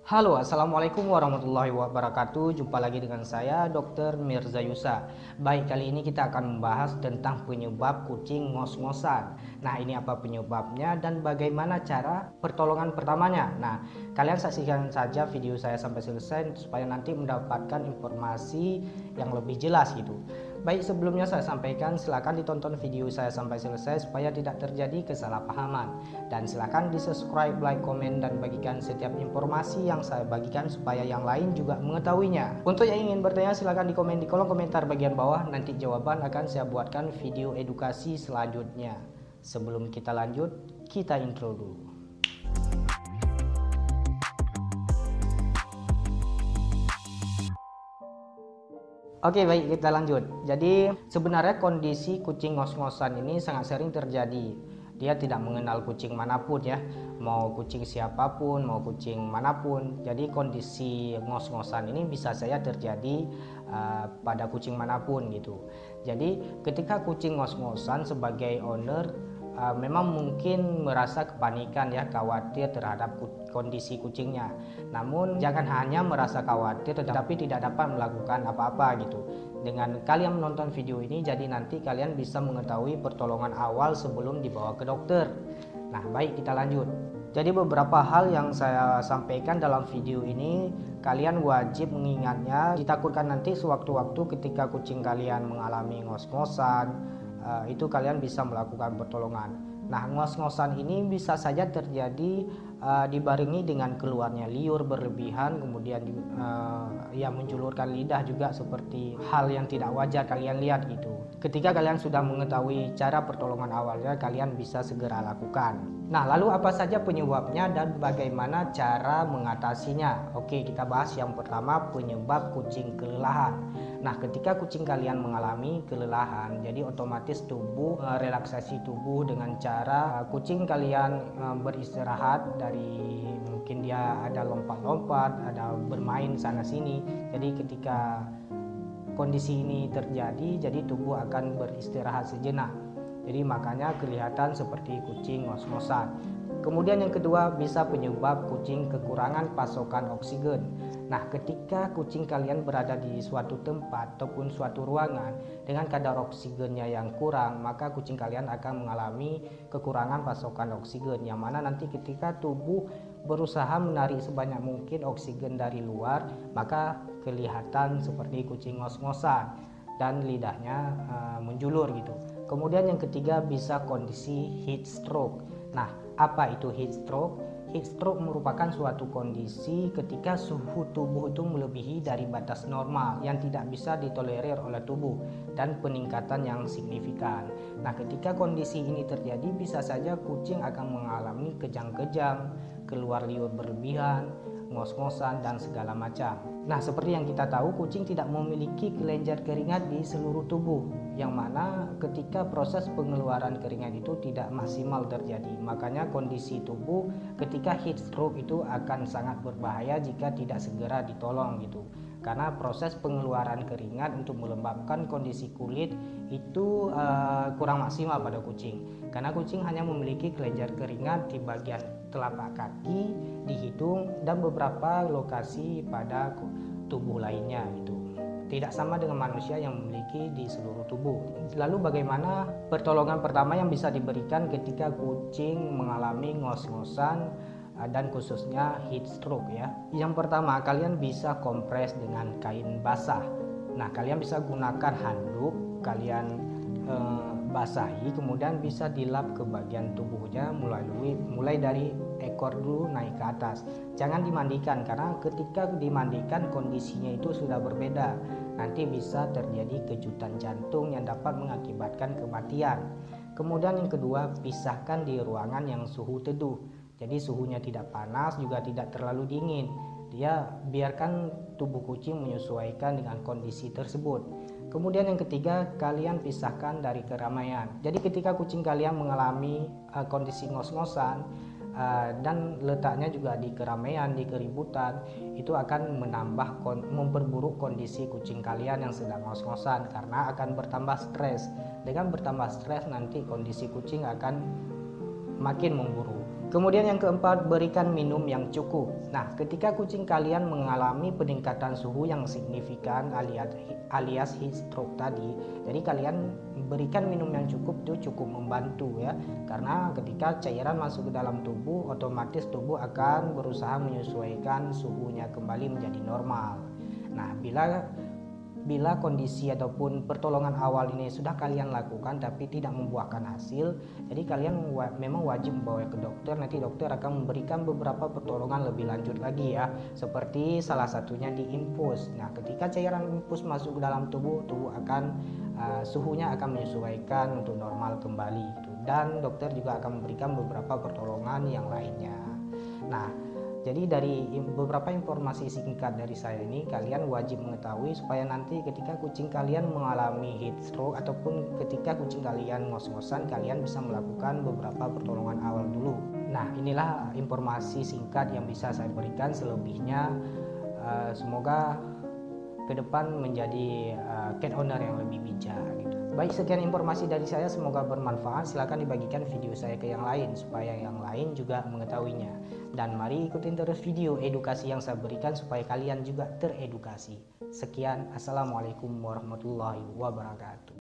Halo, assalamualaikum warahmatullahi wabarakatuh. Jumpa lagi dengan saya, Dr. Mirza Yusa. Baik, kali ini kita akan membahas tentang penyebab kucing ngos-ngosan. Nah, ini apa penyebabnya dan bagaimana cara pertolongan pertamanya. Nah, kalian saksikan saja video saya sampai selesai supaya nanti mendapatkan informasi yang lebih jelas gitu. Baik, sebelumnya saya sampaikan silakan ditonton video saya sampai selesai supaya tidak terjadi kesalahpahaman. Dan silakan di subscribe, like, komen, dan bagikan setiap informasi yang saya bagikan supaya yang lain juga mengetahuinya. Untuk yang ingin bertanya silakan di komen di kolom komentar bagian bawah, nanti jawaban akan saya buatkan video edukasi selanjutnya. Sebelum kita lanjut, kita intro dulu. Oke, baik, kita lanjut. Jadi sebenarnya kondisi kucing ngos-ngosan ini sangat sering terjadi. Dia tidak mengenal kucing manapun ya, mau kucing siapapun, mau kucing manapun. Jadi kondisi ngos-ngosan ini bisa saja terjadi pada kucing manapun gitu. Jadi ketika kucing ngos-ngosan sebagai owner memang mungkin merasa kepanikan ya, khawatir terhadap kondisi kucingnya. Namun jangan hanya merasa khawatir tetapi tidak dapat melakukan apa-apa gitu. Dengan kalian menonton video ini, jadi nanti kalian bisa mengetahui pertolongan awal sebelum dibawa ke dokter. Nah, baik, kita lanjut. Jadi beberapa hal yang saya sampaikan dalam video ini kalian wajib mengingatnya. Ditakutkan nanti sewaktu-waktu ketika kucing kalian mengalami ngos-ngosan, itu kalian bisa melakukan pertolongan. Nah, ngos-ngosan ini bisa saja terjadi dibarengi dengan keluarnya liur berlebihan, kemudian ya menjulurkan lidah juga seperti hal yang tidak wajar kalian lihat gitu. Ketika kalian sudah mengetahui cara pertolongan awalnya, kalian bisa segera lakukan. Nah, lalu apa saja penyebabnya dan bagaimana cara mengatasinya? Oke, kita bahas yang pertama, penyebab kucing kelelahan. Nah, ketika kucing kalian mengalami kelelahan, jadi otomatis tubuh relaksasi tubuh dengan cara kucing kalian beristirahat dari mungkin dia ada lompat-lompat, ada bermain sana sini. Jadi ketika kondisi ini terjadi, jadi tubuh akan beristirahat sejenak. Jadi makanya kelihatan seperti kucing ngos-ngosan. Kemudian yang kedua, bisa penyebab kucing kekurangan pasokan oksigen. Nah, ketika kucing kalian berada di suatu tempat ataupun suatu ruangan dengan kadar oksigennya yang kurang, maka kucing kalian akan mengalami kekurangan pasokan oksigen, yang mana nanti ketika tubuh berusaha menarik sebanyak mungkin oksigen dari luar, maka kelihatan seperti kucing ngos-ngosan dan lidahnya menjulur gitu. Kemudian yang ketiga, bisa kondisi heat stroke. Nah, apa itu heat stroke? Heat stroke merupakan suatu kondisi ketika suhu tubuh itu melebihi dari batas normal yang tidak bisa ditolerir oleh tubuh dan peningkatan yang signifikan. Nah, ketika kondisi ini terjadi, bisa saja kucing akan mengalami kejang-kejang, keluar liur berlebihan, ngos-ngosan, dan segala macam. Nah, seperti yang kita tahu, kucing tidak memiliki kelenjar keringat di seluruh tubuh, yang mana ketika proses pengeluaran keringat itu tidak maksimal terjadi. Makanya kondisi tubuh ketika heat stroke itu akan sangat berbahaya jika tidak segera ditolong gitu. Karena proses pengeluaran keringat untuk melembabkan kondisi kulit itu kurang maksimal pada kucing. Karena kucing hanya memiliki kelenjar keringat di bagian telapak kaki, di hidung, dan beberapa lokasi pada tubuh lainnya gitu. Tidak sama dengan manusia yang memiliki di seluruh tubuh. Lalu bagaimana pertolongan pertama yang bisa diberikan ketika kucing mengalami ngos-ngosan dan khususnya heat stroke ya? Yang pertama, kalian bisa kompres dengan kain basah. Nah, kalian bisa gunakan handuk, kalian basahi, kemudian bisa dilap ke bagian tubuhnya mulai dari ekor dulu naik ke atas. Jangan dimandikan, karena ketika dimandikan kondisinya itu sudah berbeda. Nanti bisa terjadi kejutan jantung yang dapat mengakibatkan kematian. Kemudian yang kedua, pisahkan di ruangan yang suhu teduh. Jadi suhunya tidak panas juga tidak terlalu dingin. Dia biarkan tubuh kucing menyesuaikan dengan kondisi tersebut. Kemudian yang ketiga, kalian pisahkan dari keramaian. Jadi ketika kucing kalian mengalami kondisi ngos-ngosan dan letaknya juga di keramaian, di keributan, itu akan memperburuk kondisi kucing kalian yang sedang ngos-ngosan karena akan bertambah stres. Dengan bertambah stres nanti kondisi kucing akan makin memburuk. Kemudian yang keempat, berikan minum yang cukup. Nah, ketika kucing kalian mengalami peningkatan suhu yang signifikan alias heat stroke tadi, jadi kalian berikan minum yang cukup itu cukup membantu ya. Karena ketika cairan masuk ke dalam tubuh, otomatis tubuh akan berusaha menyesuaikan suhunya kembali menjadi normal. Nah, bila kondisi ataupun pertolongan awal ini sudah kalian lakukan tapi tidak membuahkan hasil, jadi kalian memang wajib membawa ke dokter. Nanti dokter akan memberikan beberapa pertolongan lebih lanjut lagi ya, seperti salah satunya di infus. Nah, ketika cairan infus masuk ke dalam tubuh akan suhunya akan menyesuaikan untuk normal kembali gitu. Dan dokter juga akan memberikan beberapa pertolongan yang lainnya. Nah, jadi dari beberapa informasi singkat dari saya ini, kalian wajib mengetahui supaya nanti ketika kucing kalian mengalami heat stroke ataupun ketika kucing kalian ngos-ngosan, kalian bisa melakukan beberapa pertolongan awal dulu. Nah, inilah informasi singkat yang bisa saya berikan. Selebihnya semoga ke depan menjadi cat owner yang lebih bijak gitu. Baik, sekian informasi dari saya, semoga bermanfaat. Silahkan dibagikan video saya ke yang lain supaya yang lain juga mengetahuinya. Dan mari ikutin terus video edukasi yang saya berikan supaya kalian juga teredukasi. Sekian, assalamualaikum warahmatullahi wabarakatuh.